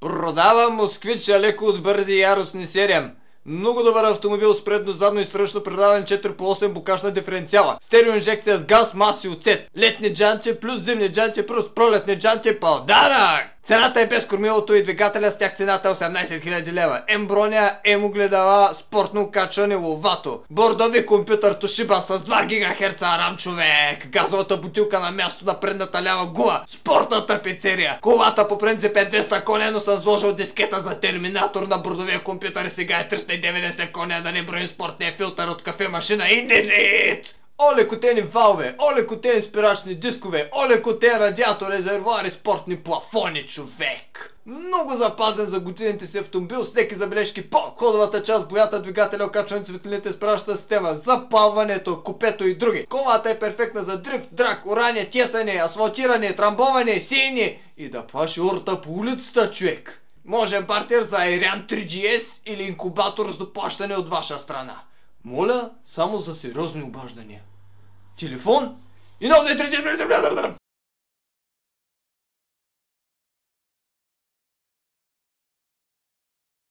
Продавам москвича леко от бързи и яростни сериям. Много добър автомобил с предно, задно и странично предаване 4x8 букашна диференциала. Стереоинжекция с газ, мас и оцет. Летни джанти плюс зимни джанти плюс пролетни джанти подарък! Цената е без кормилото и двигателя, с тях цената е 18 000 лева. М-броня, М-огледала, спортно качване, ловато. Бордови компютър Toshiba с 2 ГГц RAM, човек. Газовата бутилка на място на предната лява гума. Спортната пицерия. Колата по принцип е 200 коня, но съм сложил дискета за терминатор на бордовия компютър и сега е 390 коня, да не броим спортния филтър от кафе машина Индезит. Олекотени валове, олекотени спирачни дискове, олекотен радиатор, резервуари, спортни плафони, човек. Много запазен за годините си автомобил с леки забележки по ходовата част, боята, двигателя, окачване, светлините, спирачната система, запалването, купето и други. Колата е перфектна за дрифт, драк, орание, тесане, асфалтиране, трамбоване, сеяне и да плаши урта по улицата, човек. Може бартер за Ariane 3GS или инкубатор с доплащане от ваша страна. Моля, само за сериозни обаждания. Телефон и 934